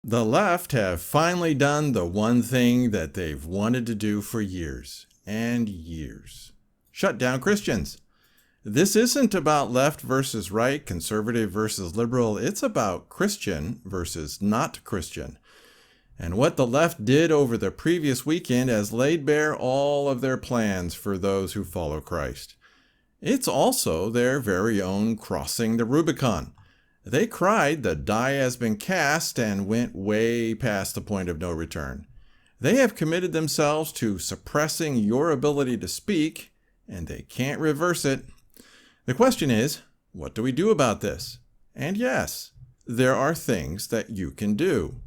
The left have finally done the one thing that they've wanted to do for years and years. Shut down Christians. This isn't about left versus right, conservative versus liberal. It's about Christian versus not Christian. And what the left did over the previous weekend has laid bare all of their plans for those who follow Christ. It's also their very own crossing the Rubicon. They cried the die has been cast and went way past the point of no return. They have committed themselves to suppressing your ability to speak, and they can't reverse it. The question is, what do we do about this? And yes, there are things that you can do.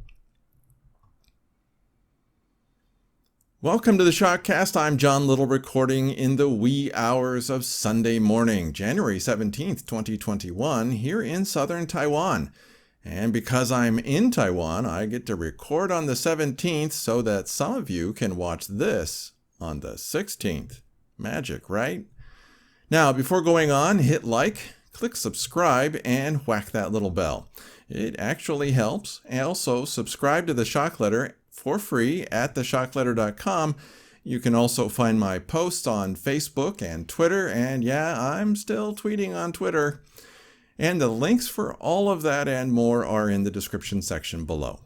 Welcome to the Shockcast. I'm John Little, recording in the wee hours of Sunday morning, January 17th, 2021, here in southern Taiwan. And because I'm in Taiwan, I get to record on the 17th so that some of you can watch this on the 16th. Magic, right? Now, before going on, hit like, click subscribe, and whack that little bell. It actually helps. And also, subscribe to the Shock Letter for free at theshockletter.com. You can also find my posts on Facebook and Twitter, and yeah, I'm still tweeting on Twitter. And the links for all of that and more are in the description section below.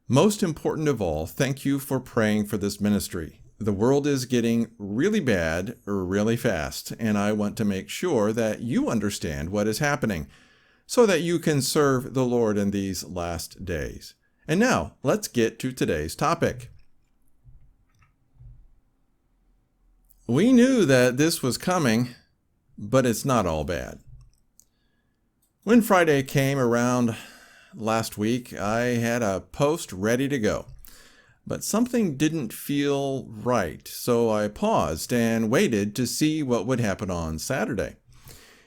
Most important of all, thank you for praying for this ministry. The world is getting really bad really fast, and I want to make sure that you understand what is happening so that you can serve the Lord in these last days. And now, let's get to today's topic. We knew that this was coming, but it's not all bad. When Friday came around last week, I had a post ready to go, but something didn't feel right, so I paused and waited to see what would happen on Saturday.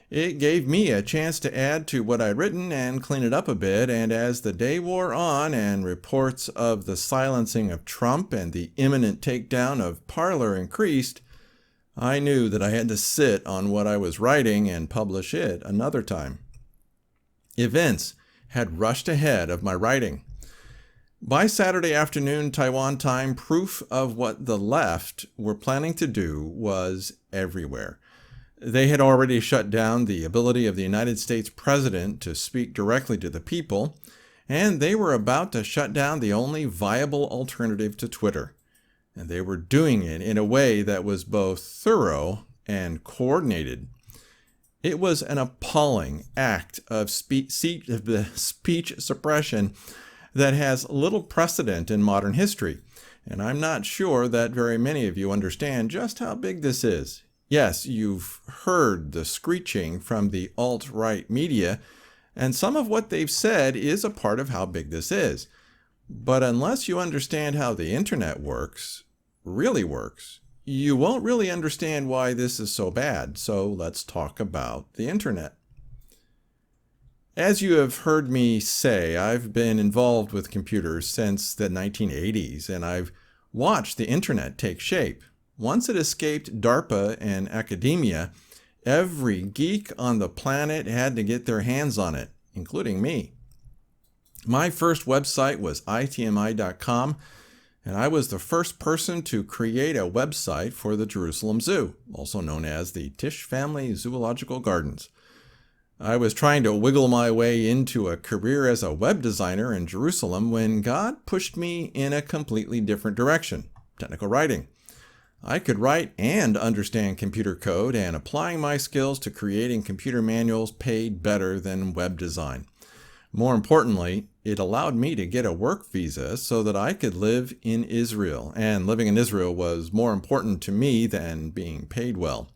It gave me a chance to add to what I'd written and clean it up a bit, and as the day wore on and reports of the silencing of Trump and the imminent takedown of Parler increased, I knew that I had to sit on what I was writing and publish it another time. Events had rushed ahead of my writing. By Saturday afternoon, Taiwan time, proof of what the left were planning to do was everywhere. They had already shut down the ability of the United States president to speak directly to the people, and they were about to shut down the only viable alternative to Twitter. And they were doing it in a way that was both thorough and coordinated. It was an appalling act of speech suppression that has little precedent in modern history, and I'm not sure that very many of you understand just how big this is. Yes, you've heard the screeching from the alt-right media, and some of what they've said is a part of how big this is. But unless you understand how the internet really works, you won't really understand why this is so bad. So let's talk about the internet. As you have heard me say, I've been involved with computers since the 1980s, and I've watched the internet take shape. Once it escaped DARPA and academia, every geek on the planet had to get their hands on it, including me. My first website was itmi.com, and I was the first person to create a website for the Jerusalem Zoo, also known as the Tisch Family Zoological Gardens. I was trying to wiggle my way into a career as a web designer in Jerusalem when God pushed me in a completely different direction, technical writing. I could write and understand computer code, and applying my skills to creating computer manuals paid better than web design. More importantly, it allowed me to get a work visa so that I could live in Israel, and living in Israel was more important to me than being paid well.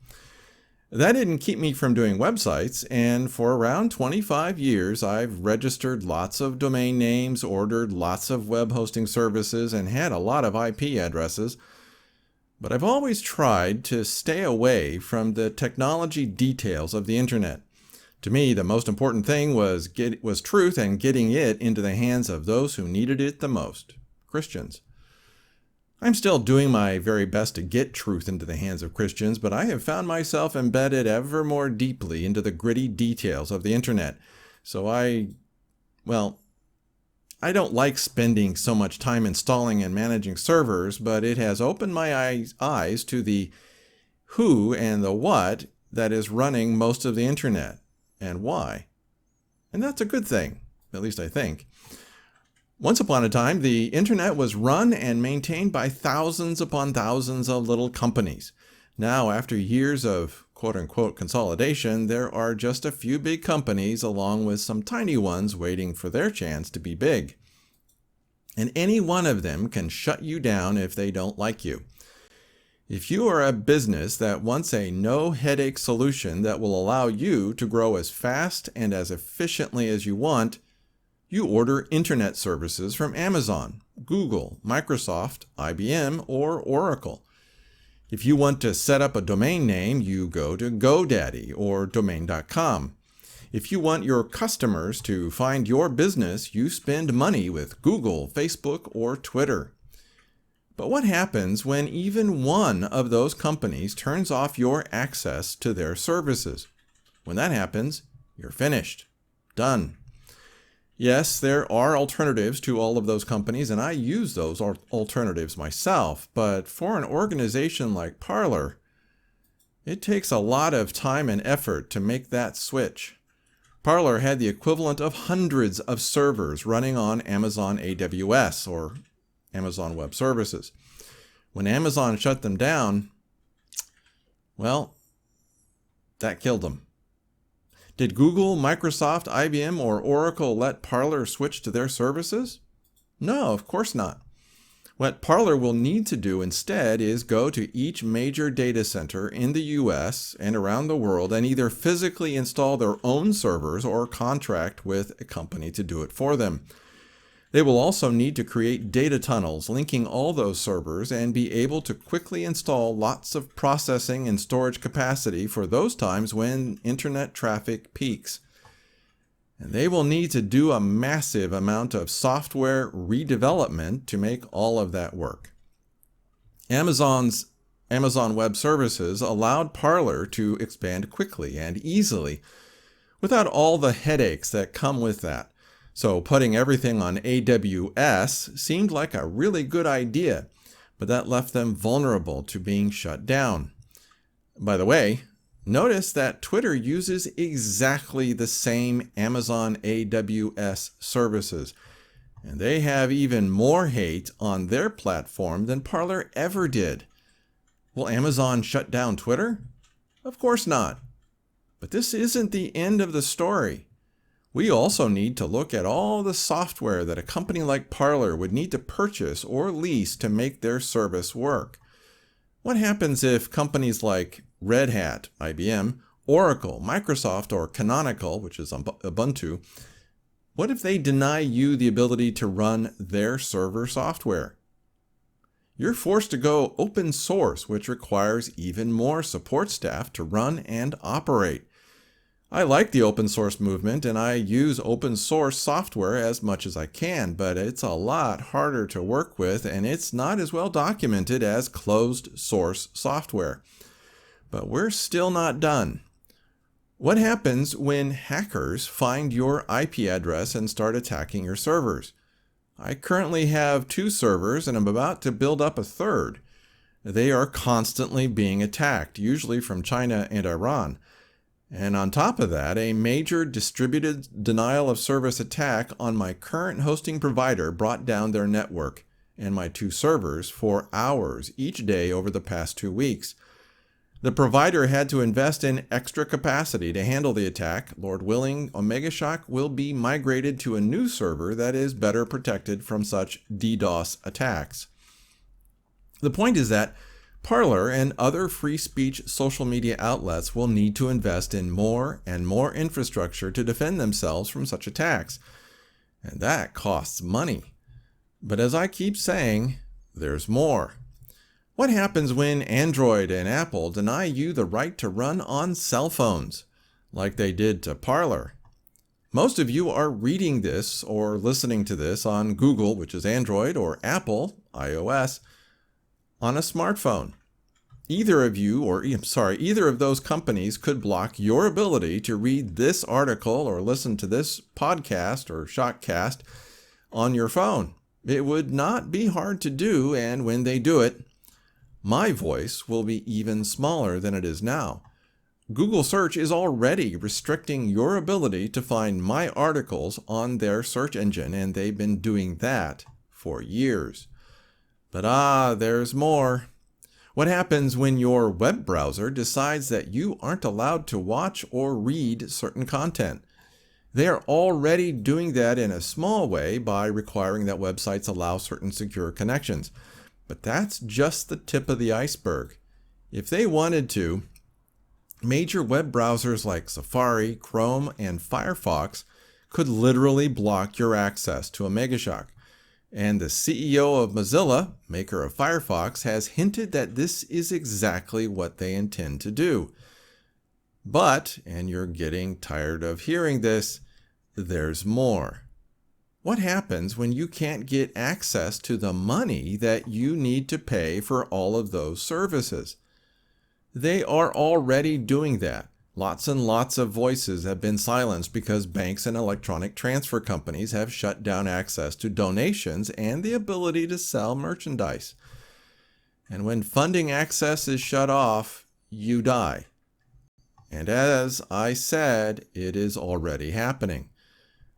That didn't keep me from doing websites, and for around 25 years, I've registered lots of domain names, ordered lots of web hosting services, and had a lot of IP addresses. But I've always tried to stay away from the technology details of the internet. To me, the most important thing was truth and getting it into the hands of those who needed it the most, Christians. I'm still doing my very best to get truth into the hands of Christians, but I have found myself embedded ever more deeply into the gritty details of the internet. So I don't like spending so much time installing and managing servers, but it has opened my eyes to the who and the what that is running most of the internet and why. And that's a good thing, at least I think. Once upon a time, the internet was run and maintained by thousands upon thousands of little companies. Now, after years of quote-unquote consolidation, there are just a few big companies along with some tiny ones waiting for their chance to be big. And any one of them can shut you down if they don't like you. If you are a business that wants a no-headache solution that will allow you to grow as fast and as efficiently as you want, you order internet services from Amazon, Google, Microsoft, IBM, or Oracle. If you want to set up a domain name, you go to GoDaddy or domain.com. If you want your customers to find your business, you spend money with Google, Facebook, or Twitter. But what happens when even one of those companies turns off your access to their services? When that happens, you're finished. Done. Yes, there are alternatives to all of those companies, and I use those alternatives myself. But for an organization like Parler, it takes a lot of time and effort to make that switch. Parler had the equivalent of hundreds of servers running on Amazon AWS, or Amazon Web Services. When Amazon shut them down, well, that killed them. Did Google, Microsoft, IBM, or Oracle let Parler switch to their services? No, of course not. What Parler will need to do instead is go to each major data center in the US and around the world and either physically install their own servers or contract with a company to do it for them. They will also need to create data tunnels linking all those servers and be able to quickly install lots of processing and storage capacity for those times when internet traffic peaks. And they will need to do a massive amount of software redevelopment to make all of that work. Amazon Web Services allowed Parler to expand quickly and easily without all the headaches that come with that. So putting everything on AWS seemed like a really good idea, but that left them vulnerable to being shut down. By the way, notice that Twitter uses exactly the same Amazon AWS services, and they have even more hate on their platform than Parler ever did. Will Amazon shut down Twitter? Of course not. But this isn't the end of the story. We also need to look at all the software that a company like Parler would need to purchase or lease to make their service work. What happens if companies like Red Hat, IBM, Oracle, Microsoft, or Canonical, which is Ubuntu, what if they deny you the ability to run their server software? You're forced to go open source, which requires even more support staff to run and operate. I like the open source movement and I use open source software as much as I can, but it's a lot harder to work with and it's not as well documented as closed source software. But we're still not done. What happens when hackers find your IP address and start attacking your servers? I currently have 2 servers and I'm about to build up a third. They are constantly being attacked, usually from China and Iran. And on top of that, a major distributed denial of service attack on my current hosting provider brought down their network and my 2 servers for hours each day over the past 2 weeks. The provider had to invest in extra capacity to handle the attack. Lord willing, OmegaShock will be migrated to a new server that is better protected from such DDoS attacks. The point is that Parler and other free speech social media outlets will need to invest in more and more infrastructure to defend themselves from such attacks. And that costs money. But as I keep saying, there's more. What happens when Android and Apple deny you the right to run on cell phones, like they did to Parler? Most of you are reading this or listening to this on Google, which is Android, or Apple, iOS, on a smartphone. Either of those companies could block your ability to read this article or listen to this podcast or shotcast on your phone. It would not be hard to do, and when they do it, my voice will be even smaller than it is now. Google search is already restricting your ability to find my articles on their search engine, and they've been doing that for years. But there's more. What happens when your web browser decides that you aren't allowed to watch or read certain content? They are already doing that in a small way by requiring that websites allow certain secure connections. But that's just the tip of the iceberg. If they wanted to, major web browsers like Safari, Chrome, and Firefox could literally block your access to a Megashock. And the CEO of Mozilla, maker of Firefox, has hinted that this is exactly what they intend to do. But, and you're getting tired of hearing this, there's more. What happens when you can't get access to the money that you need to pay for all of those services? They are already doing that. Lots and lots of voices have been silenced because banks and electronic transfer companies have shut down access to donations and the ability to sell merchandise. And when funding access is shut off, you die. And as I said, it is already happening.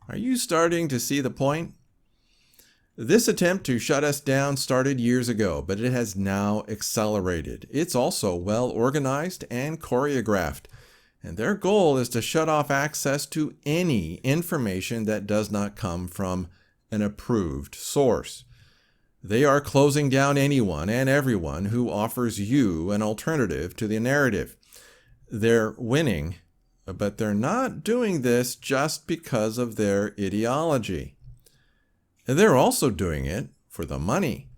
Are you starting to see the point? This attempt to shut us down started years ago, but it has now accelerated. It's also well organized and choreographed, and their goal is to shut off access to any information that does not come from an approved source. They are closing down anyone and everyone who offers you an alternative to the narrative. They're winning, but they're not doing this just because of their ideology. They're also doing it for the money.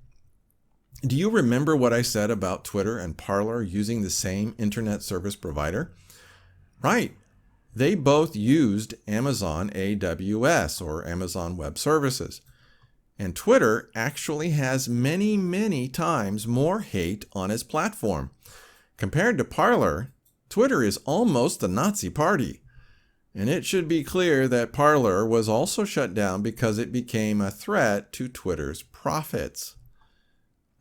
Do you remember what I said about Twitter and Parler using the same internet service provider? Right. They both used Amazon AWS, or Amazon Web Services. And Twitter actually has many, many times more hate on its platform. Compared to Parler, Twitter is almost the Nazi party. And it should be clear that Parler was also shut down because it became a threat to Twitter's profits.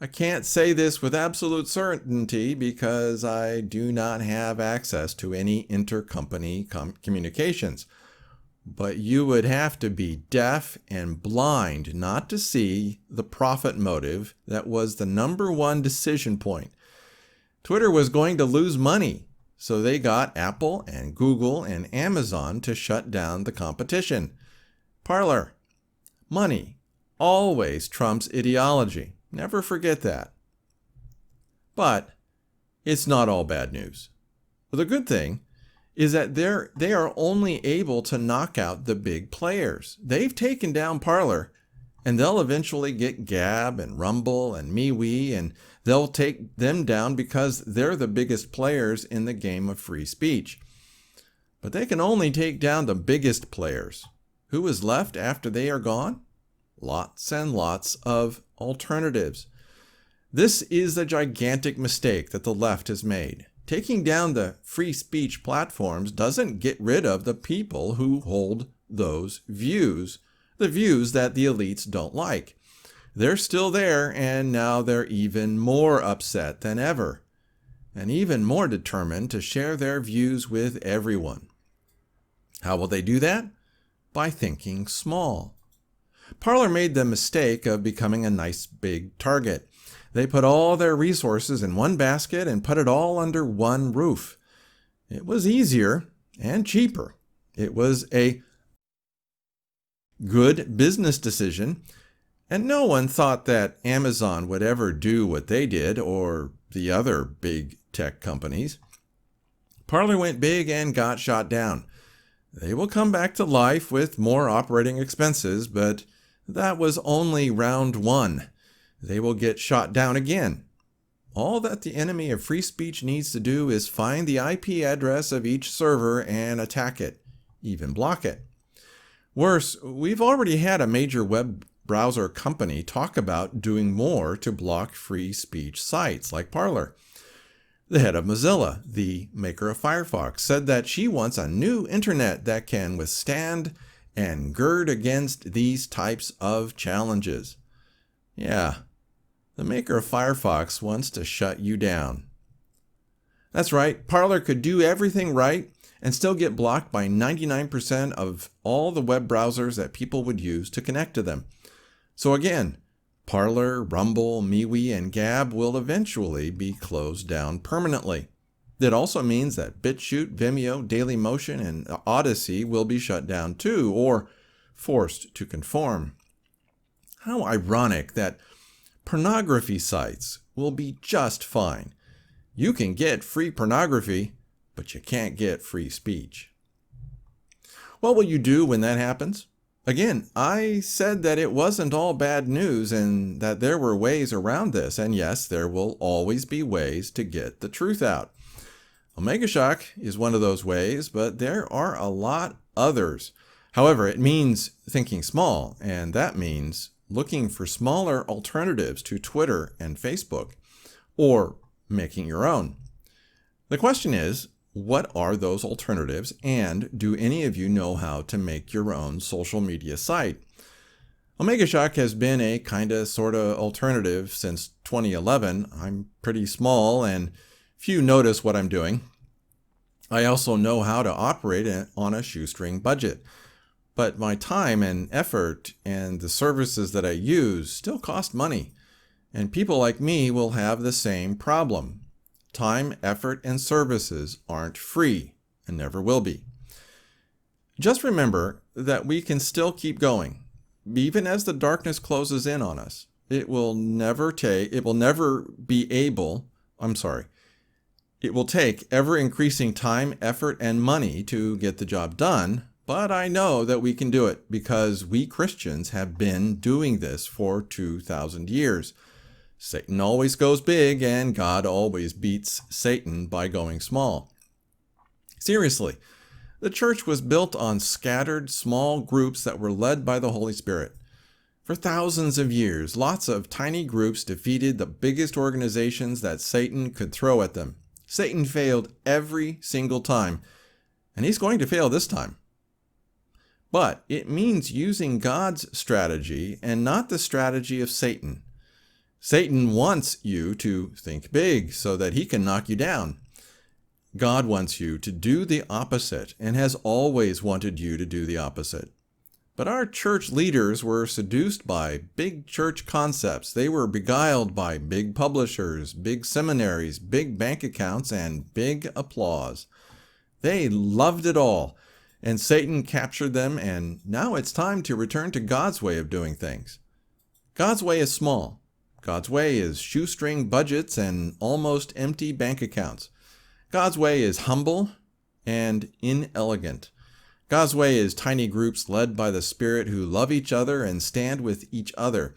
I can't say this with absolute certainty because I do not have access to any intercompany communications. But you would have to be deaf and blind not to see the profit motive that was the #1 decision point. Twitter was going to lose money, so they got Apple and Google and Amazon to shut down the competition. Parler, money always trumps ideology. Never forget that. But it's not all bad news. The good thing is that they are only able to knock out the big players. They've taken down Parler, and they'll eventually get Gab and Rumble and MeWe, and they'll take them down because they're the biggest players in the game of free speech. But they can only take down the biggest players. Who is left after they are gone? Lots and lots of alternatives. This is the gigantic mistake that the left has made. Taking down the free speech platforms doesn't get rid of the people who hold those views, the views that the elites don't like. They're still there, and now they're even more upset than ever, and even more determined to share their views with everyone. How will they do that? By thinking small. Parler made the mistake of becoming a nice big target. They put all their resources in one basket and put it all under one roof. It was easier and cheaper. It was a good business decision, and no one thought that Amazon would ever do what they did, or the other big tech companies. Parler went big and got shot down. They will come back to life with more operating expenses, but that was only round one. They will get shot down again. All that the enemy of free speech needs to do is find the IP address of each server and attack it, even block it. Worse, we've already had a major web browser company talk about doing more to block free speech sites like Parler. The head of Mozilla, the maker of Firefox, said that she wants a new internet that can withstand and gird against these types of challenges. Yeah, the maker of Firefox wants to shut you down. That's right, Parler could do everything right and still get blocked by 99% of all the web browsers that people would use to connect to them. So again, Parler, Rumble, MeWe, and Gab will eventually be closed down permanently. That also means that BitChute, Vimeo, Dailymotion, and Odyssey will be shut down too, or forced to conform. How ironic that pornography sites will be just fine. You can get free pornography, but you can't get free speech. What will you do when that happens? Again, I said that it wasn't all bad news and that there were ways around this, and yes, there will always be ways to get the truth out. Omega Shock is one of those ways, but there are a lot others. However, it means thinking small, and that means looking for smaller alternatives to Twitter and Facebook, or making your own. The question is, what are those alternatives, and do any of you know how to make your own social media site? Omega Shock has been a kinda sorta alternative since 2011. I'm pretty small and few notice what I'm doing. I also know how to operate on a shoestring budget. But my time and effort and the services that I use still cost money. And people like me will have the same problem. Time, effort, and services aren't free and never will be. Just remember that we can still keep going, even as the darkness closes in on us. It will take ever increasing time, effort, and money to get the job done, but I know that we can do it because we Christians have been doing this for 2,000 years. Satan always goes big, and God always beats Satan by going small. Seriously, the church was built on scattered, small groups that were led by the Holy Spirit. For thousands of years, lots of tiny groups defeated the biggest organizations that Satan could throw at them. Satan failed every single time, and he's going to fail this time. But it means using God's strategy and not the strategy of Satan. Satan wants you to think big so that he can knock you down. God wants you to do the opposite and has always wanted you to do the opposite. But our church leaders were seduced by big church concepts. They were beguiled by big publishers, big seminaries, big bank accounts, and big applause. They loved it all, and Satan captured them, and now it's time to return to God's way of doing things. God's way is small. God's way is shoestring budgets and almost empty bank accounts. God's way is humble and inelegant. God's way is tiny groups led by the Spirit who love each other and stand with each other.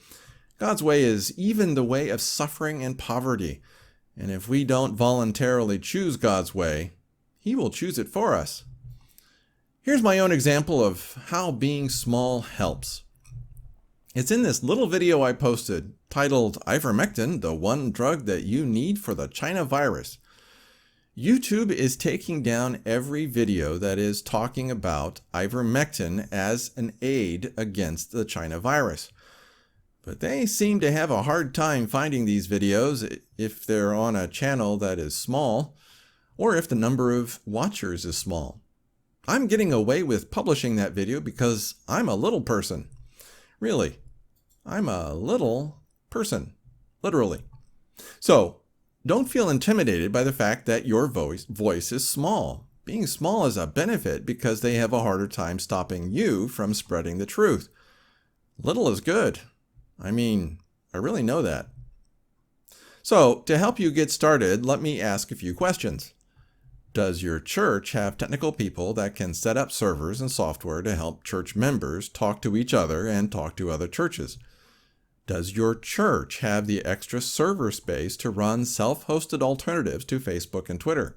God's way is even the way of suffering and poverty. And if we don't voluntarily choose God's way, He will choose it for us. Here's my own example of how being small helps. It's in this little video I posted titled Ivermectin, the one drug that you need for the China virus. YouTube is taking down every video that is talking about ivermectin as an aid against the China virus. But they seem to have a hard time finding these videos if they're on a channel that is small, or if the number of watchers is small. I'm getting away with publishing that video because I'm a little person. Really, I'm a little person, literally. So, don't feel intimidated by the fact that your voice is small. Being small is a benefit because they have a harder time stopping you from spreading the truth. Little is good. I really know that. So, to help you get started, let me ask a few questions. Does your church have technical people that can set up servers and software to help church members talk to each other and talk to other churches? Does your church have the extra server space to run self-hosted alternatives to Facebook and Twitter?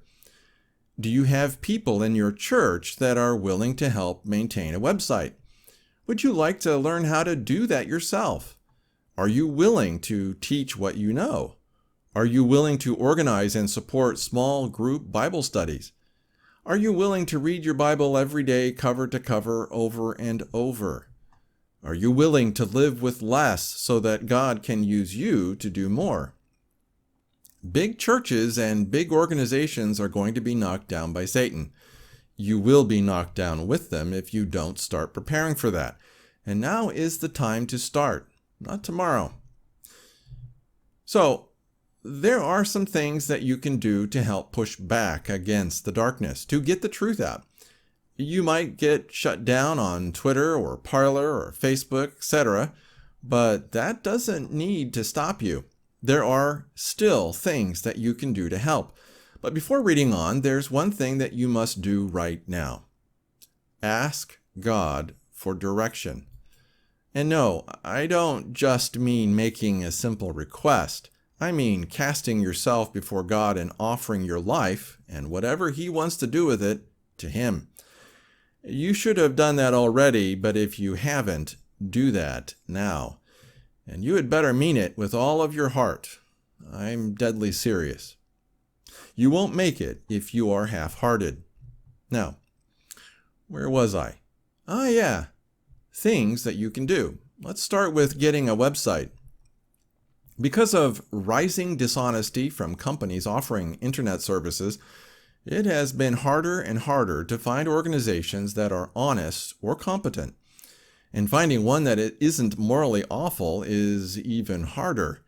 Do you have people in your church that are willing to help maintain a website? Would you like to learn how to do that yourself? Are you willing to teach what you know? Are you willing to organize and support small group Bible studies? Are you willing to read your Bible every day, cover to cover, over and over? Are you willing to live with less so that God can use you to do more? Big churches and big organizations are going to be knocked down by Satan. You will be knocked down with them if you don't start preparing for that. And now is the time to start, not tomorrow. So, there are some things that you can do to help push back against the darkness, to get the truth out. You might get shut down on Twitter or Parler or Facebook, etc., but that doesn't need to stop you. There are still things that you can do to help. But before reading on, there's one thing that you must do right now. Ask God for direction. And no, I don't just mean making a simple request. I mean casting yourself before God and offering your life and whatever He wants to do with it to Him. You should have done that already, but if you haven't, do that now. And you had better mean it with all of your heart. I'm deadly serious. You won't make it if you are half-hearted. Now, where was I? Ah, yeah. Things that you can do. Let's start with getting a website. Because of rising dishonesty from companies offering internet services, it has been harder and harder to find organizations that are honest or competent. And finding one that isn't morally awful is even harder.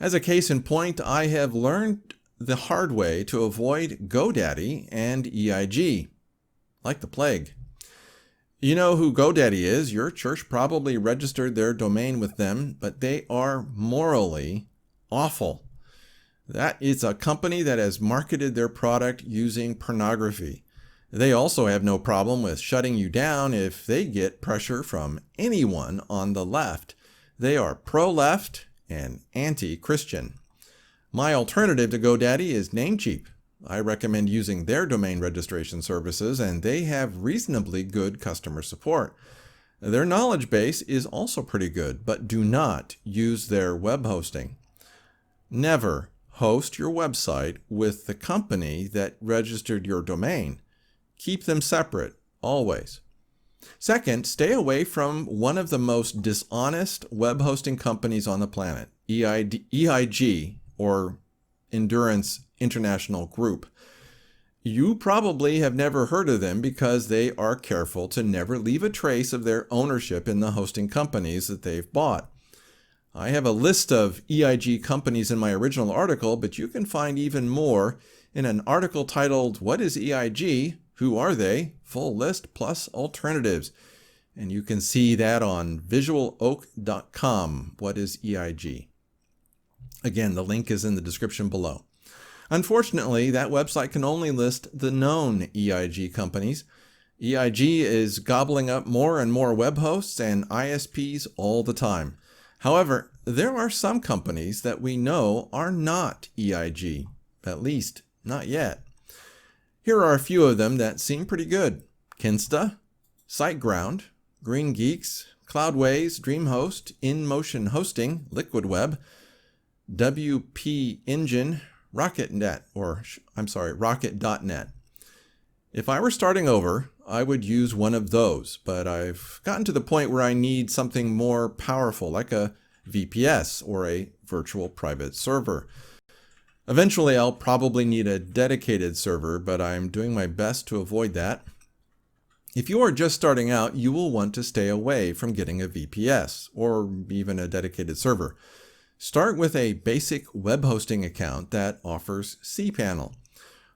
As a case in point, I have learned the hard way to avoid GoDaddy and EIG, like the plague. You know who GoDaddy is. Your church probably registered their domain with them, but they are morally awful. That is a company that has marketed their product using pornography. They also have no problem with shutting you down if they get pressure from anyone on the left. They are pro-left and anti-Christian. My alternative to GoDaddy is Namecheap. I recommend using their domain registration services, and they have reasonably good customer support. Their knowledge base is also pretty good, but do not use their web hosting. Never host your website with the company that registered your domain. Keep them separate, always. Second, stay away from one of the most dishonest web hosting companies on the planet, EIG, or Endurance International Group. You probably have never heard of them because they are careful to never leave a trace of their ownership in the hosting companies that they've bought. I have a list of EIG companies in my original article, but you can find even more in an article titled, "What is EIG? Who are they? Full list plus alternatives." And you can see that on visualoak.com. What is EIG? Again, the link is in the description below. Unfortunately, that website can only list the known EIG companies. EIG is gobbling up more and more web hosts and ISPs all the time. However, there are some companies that we know are not EIG, at least not yet. Here are a few of them that seem pretty good. Kinsta, SiteGround, Green Geeks, Cloudways, DreamHost, InMotion Hosting, LiquidWeb, WP Engine, Rocket.net. If I were starting over, I would use one of those, but I've gotten to the point where I need something more powerful, like a VPS or a virtual private server. Eventually, I'll probably need a dedicated server, but I'm doing my best to avoid that. If you are just starting out, you will want to stay away from getting a VPS or even a dedicated server. Start with a basic web hosting account that offers cPanel.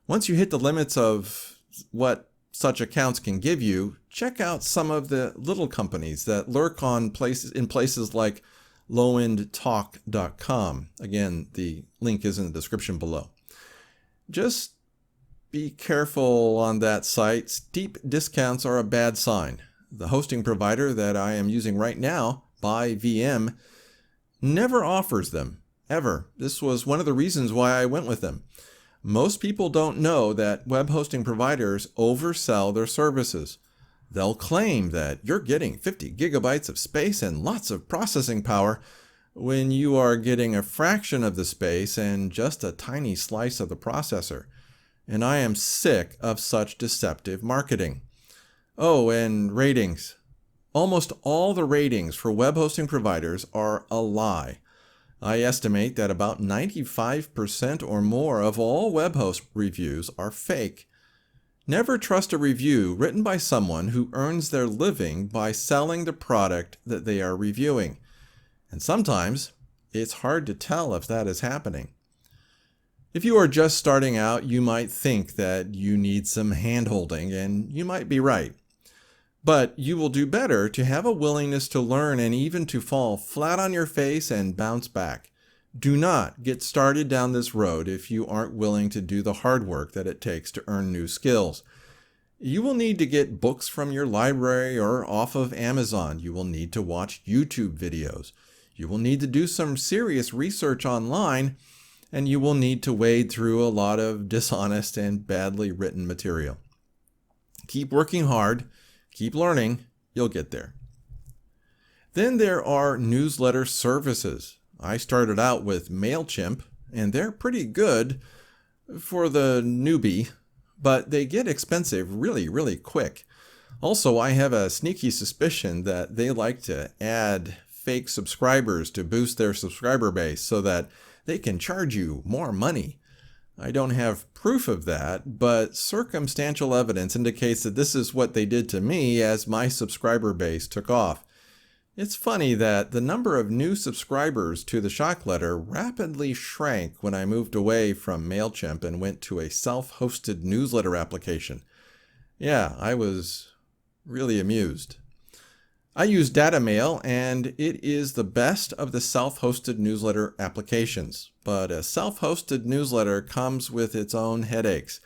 Once you hit the limits of what such accounts can give you, check out some of the little companies that lurk in places like lowendtalk.com. Again, the link is in the description below. Just be careful on that site. Steep discounts are a bad sign. The hosting provider that I am using right now, BuyVM, never offers them, ever. This was one of the reasons why I went with them. Most people don't know that web hosting providers oversell their services. They'll claim that you're getting 50 gigabytes of space and lots of processing power when you are getting a fraction of the space and just a tiny slice of the processor. and I am sick of such deceptive marketing. Oh, and ratings. Almost all the ratings for web hosting providers are a lie. I estimate that about 95% or more of all web host reviews are fake. Never trust a review written by someone who earns their living by selling the product that they are reviewing. And sometimes it's hard to tell if that is happening. If you are just starting out, you might think that you need some hand-holding, and you might be right. But you will do better to have a willingness to learn and even to fall flat on your face and bounce back. Do not get started down this road if you aren't willing to do the hard work that it takes to earn new skills. You will need to get books from your library or off of Amazon. You will need to watch YouTube videos. You will need to do some serious research online, and you will need to wade through a lot of dishonest and badly written material. Keep working hard. Keep learning, you'll get there. Then there are newsletter services. I started out with MailChimp, and they're pretty good for the newbie, but they get expensive really quick. Also, I have a sneaky suspicion that they like to add fake subscribers to boost their subscriber base so that they can charge you more money. I don't have proof of that, but circumstantial evidence indicates that this is what they did to me as my subscriber base took off. It's funny that the number of new subscribers to the shock letter rapidly shrank when I moved away from MailChimp and went to a self-hosted newsletter application. Yeah, I was really amused. I use DataMail, and it is the best of the self-hosted newsletter applications. But a self-hosted newsletter comes with its own headaches.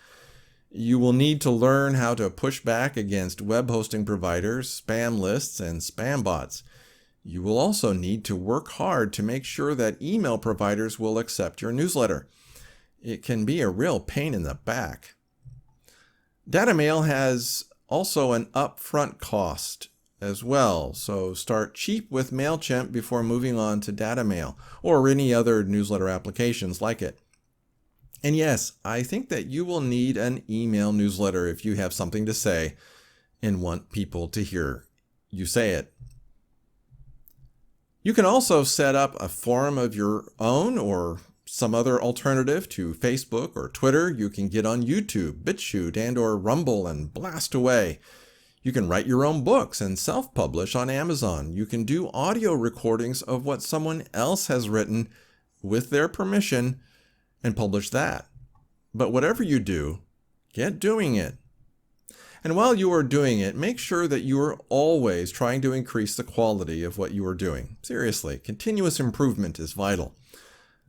You will need to learn how to push back against web hosting providers, spam lists, and spam bots. You will also need to work hard to make sure that email providers will accept your newsletter. It can be a real pain in the back. DataMail has also an upfront cost as well, so start cheap with MailChimp before moving on to DataMail or any other newsletter applications like it. And yes, I think that you will need an email newsletter if you have something to say and want people to hear you say it. You can also set up a forum of your own or some other alternative to Facebook or Twitter. You can get on YouTube, BitChute, and or Rumble and blast away. You can write your own books and self-publish on Amazon. You can do audio recordings of what someone else has written with their permission and publish that. But whatever you do, get doing it. And while you are doing it, make sure that you are always trying to increase the quality of what you are doing. Seriously, continuous improvement is vital.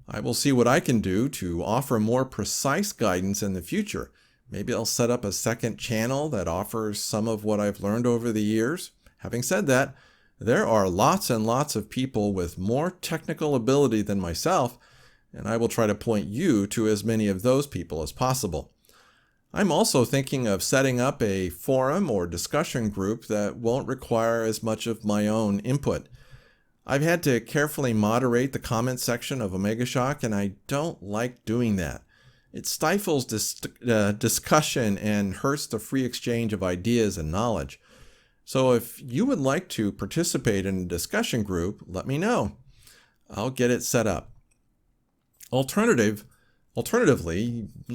I will see what I can do to offer more precise guidance in the future. Maybe I'll set up a second channel that offers some of what I've learned over the years. Having said that, there are lots and lots of people with more technical ability than myself, and I will try to point you to as many of those people as possible. I'm also thinking of setting up a forum or discussion group that won't require as much of my own input. I've had to carefully moderate the comment section of Omega Shock, and I don't like doing that. It stifles discussion and hurts the free exchange of ideas and knowledge. So if you would like to participate in a discussion group, let me know. I'll get it set up. Alternatively,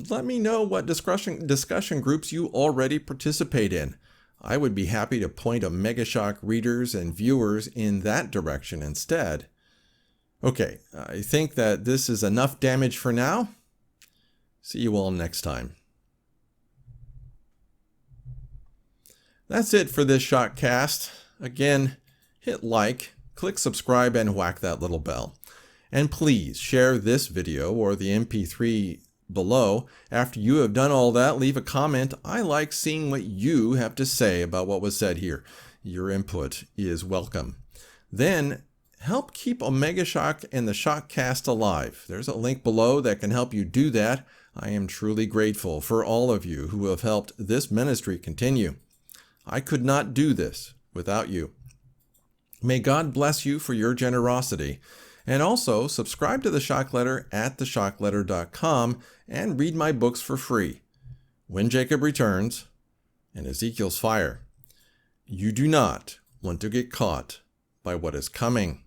let me know what discussion groups you already participate in. I would be happy to point Omega Shock readers and viewers in that direction instead. Okay, I think that this is enough damage for now. See you all next time. That's it for this Shockcast. Again, hit like, click subscribe, and whack that little bell. And please share this video or the MP3 below. After you have done all that, leave a comment. I like seeing what you have to say about what was said here. Your input is welcome. Then help keep Omega Shock and the Shockcast alive. There's a link below that can help you do that. I am truly grateful for all of you who have helped this ministry continue. I could not do this without you. May God bless you for your generosity. And also subscribe to the Shock Letter at theshockletter.com and read my books for free. when Jacob returns and Ezekiel's fire. You do not want to get caught by what is coming.